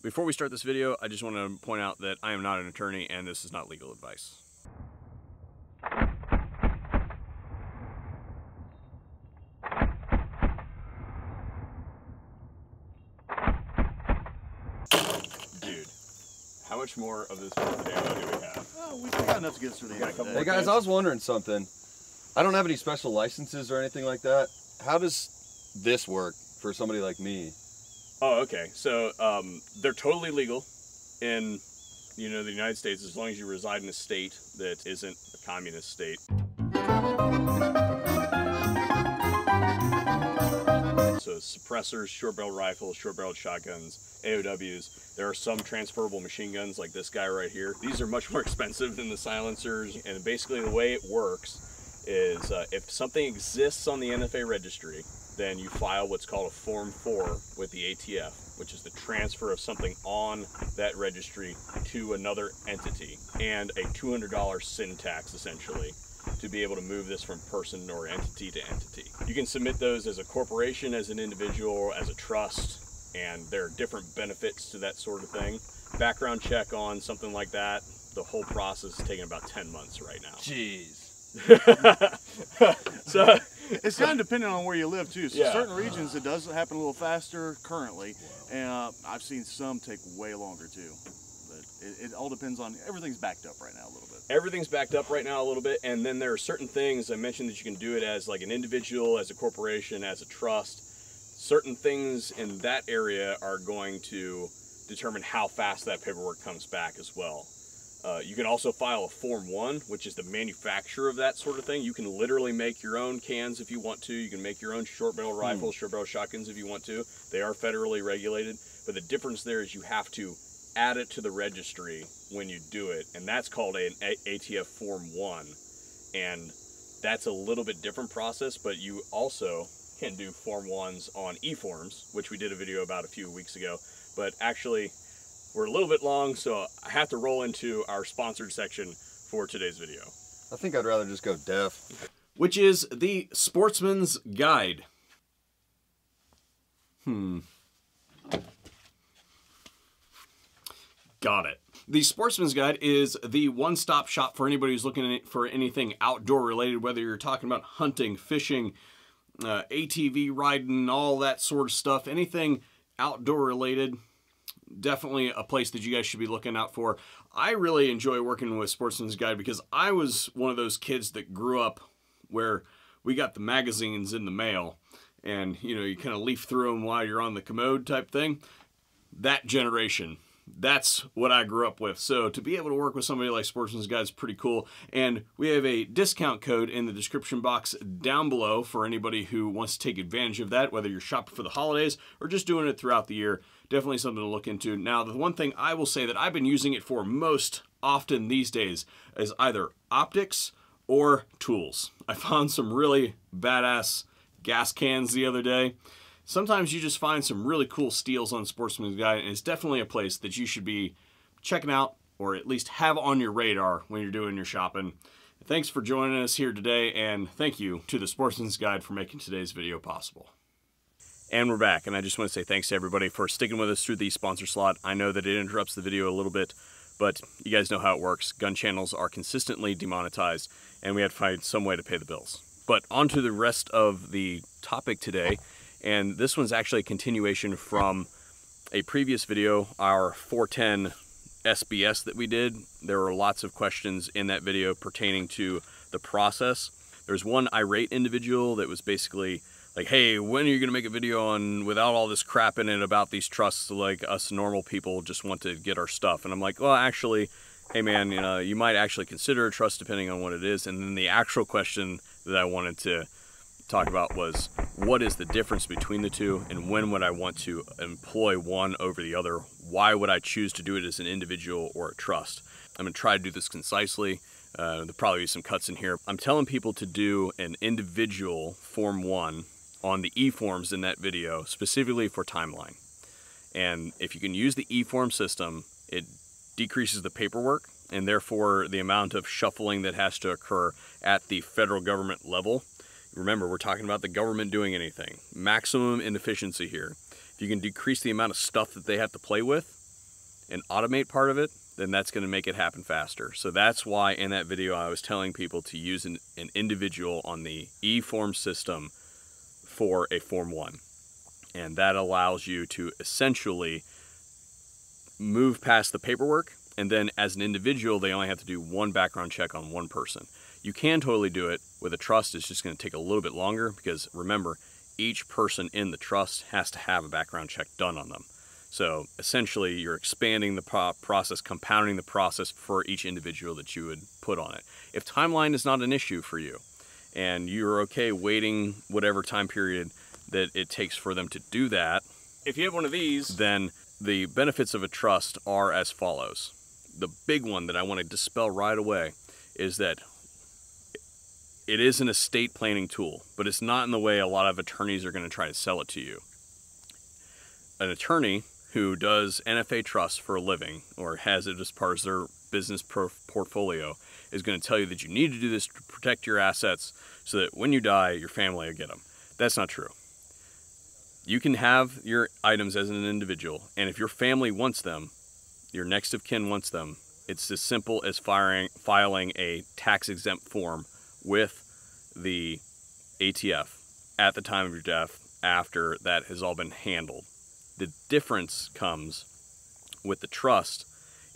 Before we start this video, I just want to point out that I am not an attorney and this is not legal advice. Dude, how much more of this ammo do we have? Oh, we got enough to get us through the end. Hey guys, I was wondering something. I don't have any special licenses or anything like that. How does this work for somebody like me? Oh, okay. So they're totally legal in, the United States as long as you reside in a state that isn't a communist state. So suppressors, short-barreled rifles, short-barreled shotguns, AOWs. There are some transferable machine guns like this guy right here. These are much more expensive than the silencers, and basically the way it works is if something exists on the NFA registry, then you file what's called a Form 4 with the ATF, which is the transfer of something on that registry to another entity, and a $200 sin tax, essentially, to be able to move this from person or entity to entity. You can submit those as a corporation, as an individual, as a trust, and there are different benefits to that sort of thing. Background check on something like that, the whole process is taking about 10 months right now. Jeez. So it's kind of dependent on where you live too. So Yeah. certain regions it does happen a little faster currently, and I've seen some take way longer too. But it all depends on, everything's backed up right now a little bit. Everything's backed up right now a little bit, and then there are certain things I mentioned that you can do it as like an individual, as a corporation, as a trust. Certain things in that area are going to determine how fast that paperwork comes back as well. You can also file a Form 1, which is the manufacturer of that sort of thing. You can literally make your own cans if you want to. You can make your own short-barrel rifles, short-barrel shotguns if you want to. They are federally regulated, but the difference there is you have to add it to the registry when you do it, and that's called an ATF Form 1, and that's a little bit different process, but you also can do Form 1s on e-forms, which we did a video about a few weeks ago, but actually we're a little bit long, so I have to roll into our sponsored section for today's video. I think I'd rather just go deaf. Which is the Sportsman's Guide. Got it. The Sportsman's Guide is the one-stop shop for anybody who's looking for anything outdoor related, whether you're talking about hunting, fishing, ATV riding, all that sort of stuff, anything outdoor related. Definitely a place that you guys should be looking out for. I really enjoy working with Sportsman's Guide because I was one of those kids that grew up where we got the magazines in the mail and, you kind of leaf through them while you're on the commode type thing. That generation. That's what I grew up with. So to be able to work with somebody like Sportsman's Guide is pretty cool. And we have a discount code in the description box down below for anybody who wants to take advantage of that, whether you're shopping for the holidays or just doing it throughout the year. Definitely something to look into. Now, the one thing I will say that I've been using it for most often these days is either optics or tools. I found some really badass gas cans the other day. Sometimes you just find some really cool steals on Sportsman's Guide, and it's definitely a place that you should be checking out or at least have on your radar when you're doing your shopping. Thanks for joining us here today, and thank you to the Sportsman's Guide for making today's video possible. And we're back, and I just want to say thanks to everybody for sticking with us through the sponsor slot. I know that it interrupts the video a little bit, but you guys know how it works. Gun channels are consistently demonetized, and we have to find some way to pay the bills. But on to the rest of the topic today. And this one's actually a continuation from a previous video, our 410 SBS that we did. There were lots of questions in that video pertaining to the process. There's one irate individual that was basically like, hey, when are you gonna make a video on without all this crap in it about these trusts, like us normal people just want to get our stuff? And I'm like, well, actually, hey man, you might actually consider a trust depending on what it is. And then the actual question that I wanted to talk about was, what is the difference between the two, and when would I want to employ one over the other? Why would I choose to do it as an individual or a trust? I'm going to try to do this concisely. There'll probably be some cuts in here. I'm telling people to do an individual Form 1 on the e-forms in that video, specifically for timeline. And if you can use the e-form system, it decreases the paperwork and therefore the amount of shuffling that has to occur at the federal government level. Remember, we're talking about the government doing anything. Maximum inefficiency here. If you can decrease the amount of stuff that they have to play with, and automate part of it, then that's going to make it happen faster. So that's why in that video I was telling people to use an individual on the e-form system for a Form 1. And that allows you to essentially move past the paperwork, and then as an individual they only have to do one background check on one person. You can totally do it with a trust. It's just going to take a little bit longer because remember, each person in the trust has to have a background check done on them. So essentially you're expanding the process, compounding the process for each individual that you would put on it. If timeline is not an issue for you and you're okay waiting whatever time period that it takes for them to do that, if you have one of these, then the benefits of a trust are as follows. The big one that I want to dispel right away is that it is an estate planning tool, but it's not in the way a lot of attorneys are going to try to sell it to you. An attorney who does NFA trusts for a living or has it as part of their business portfolio is going to tell you that you need to do this to protect your assets so that when you die, your family will get them. That's not true. You can have your items as an individual, and if your family wants them, your next of kin wants them, it's as simple as filing a tax-exempt form with the ATF at the time of your death after that has all been handled. The difference comes with the trust.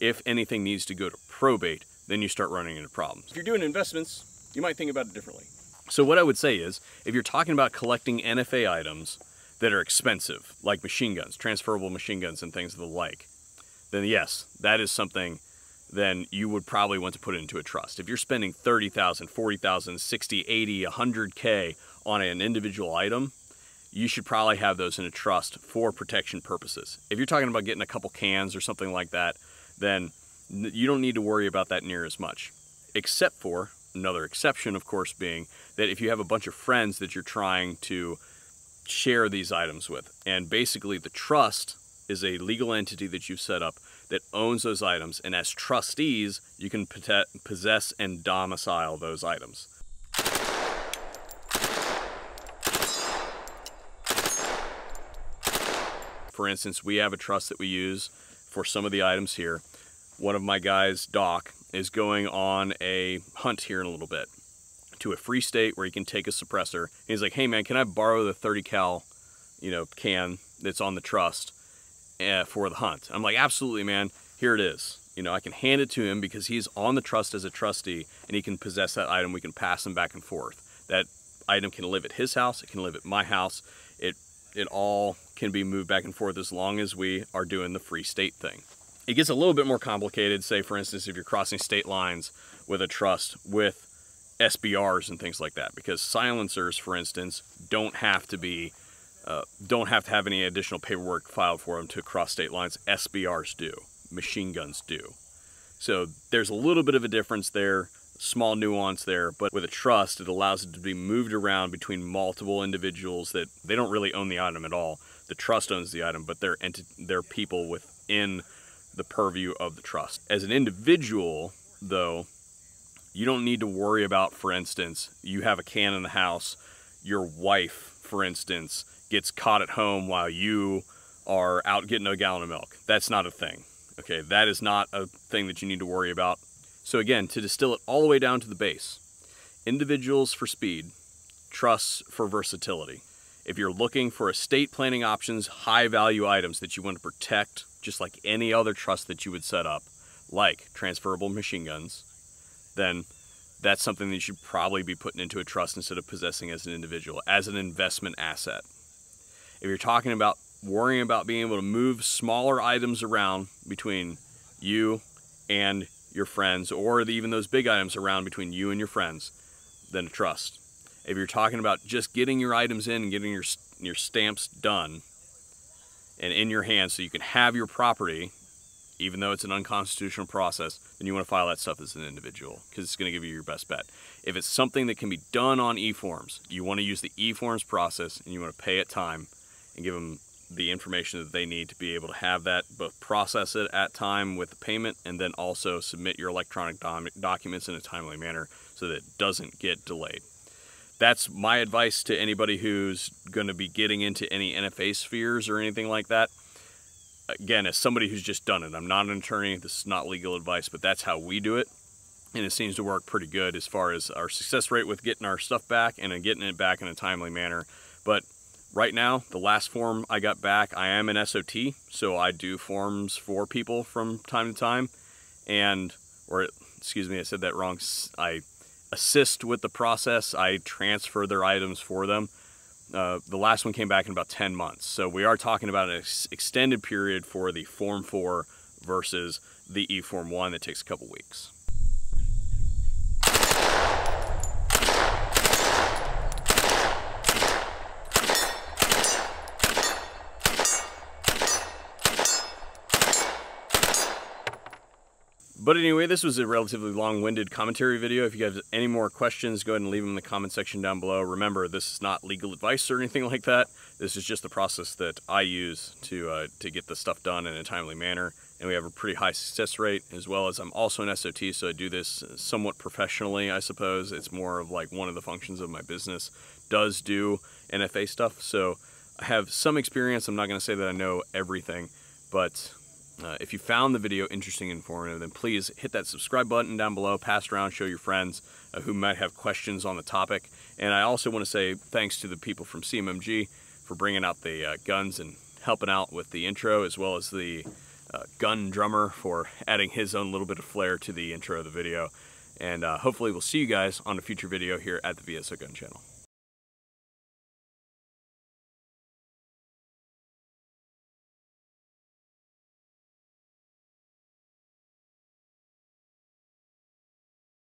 If anything needs to go to probate, then you start running into problems. If you're doing investments, you might think about it differently. So what I would say is, if you're talking about collecting NFA items that are expensive, like machine guns, transferable machine guns and things of the like, then yes, that is something then you would probably want to put it into a trust. If you're spending $30,000, $40,000, $60,000, $80,000, $100K on an individual item, you should probably have those in a trust for protection purposes. If you're talking about getting a couple cans or something like that, then you don't need to worry about that near as much. Except for, another exception of course being, that if you have a bunch of friends that you're trying to share these items with, and basically the trust is a legal entity that you've set up that owns those items, and as trustees, you can possess and domicile those items. For instance, we have a trust that we use for some of the items here. One of my guys, Doc, is going on a hunt here in a little bit to a free state where he can take a suppressor. And he's like, hey man, can I borrow the 30 cal, can that's on the trust for the hunt? I'm like, absolutely, man. Here it is. I can hand it to him because he's on the trust as a trustee and he can possess that item. We can pass them back and forth. That item can live at his house. It can live at my house. It all can be moved back and forth as long as we are doing the free state thing. It gets a little bit more complicated, say for instance, if you're crossing state lines with a trust with SBRs and things like that, because silencers, for instance, don't have to have any additional paperwork filed for them to cross state lines. SBRs do. Machine guns do. So there's a little bit of a difference there, small nuance there, but with a trust, it allows it to be moved around between multiple individuals that they don't really own the item at all. The trust owns the item, but they're people within the purview of the trust. As an individual, though, you don't need to worry about, for instance, you have a can in the house, your wife, for instance, gets caught at home while you are out getting a gallon of milk. That's not a thing. Okay, that is not a thing that you need to worry about. So again, to distill it all the way down to the base, individuals for speed, trusts for versatility. If you're looking for estate planning options, high value items that you want to protect, just like any other trust that you would set up, like transferable machine guns, then that's something that you should probably be putting into a trust instead of possessing as an individual, as an investment asset. If you're talking about worrying about being able to move smaller items around between you and your friends, or even those big items around between you and your friends, then a trust. If you're talking about just getting your items in and getting your stamps done and in your hands so you can have your property, even though it's an unconstitutional process, then you want to file that stuff as an individual because it's going to give you your best bet. If it's something that can be done on e-forms, you want to use the e-forms process and you want to pay at time and give them the information that they need to be able to have that, both process it at time with the payment and then also submit your electronic documents in a timely manner so that it doesn't get delayed. That's my advice to anybody who's going to be getting into any NFA spheres or anything like that. again, as somebody who's just done it, I'm not an attorney, this is not legal advice, but that's how we do it. And it seems to work pretty good as far as our success rate with getting our stuff back and getting it back in a timely manner. But right now, the last form I got back, I am an SOT, so I do forms for people from time to time. Excuse me, I said that wrong. I assist with the process. I transfer their items for them. The last one came back in about 10 months. So we are talking about an extended period for the Form 4 versus the E-Form 1 that takes a couple weeks. But anyway, this was a relatively long-winded commentary video. If you guys have any more questions, go ahead and leave them in the comment section down below. Remember, this is not legal advice or anything like that. This is just the process that I use to get the stuff done in a timely manner. And we have a pretty high success rate, as well as I'm also an SOT, so I do this somewhat professionally, I suppose. It's more of like one of the functions of my business does do NFA stuff. So I have some experience. I'm not going to say that I know everything, but if you found the video interesting and informative, then please hit that subscribe button down below, pass it around, show your friends who might have questions on the topic. And I also want to say thanks to the people from CMMG for bringing out the guns and helping out with the intro, as well as the gun drummer for adding his own little bit of flair to the intro of the video. And hopefully we'll see you guys on a future video here at the VSO Gun Channel.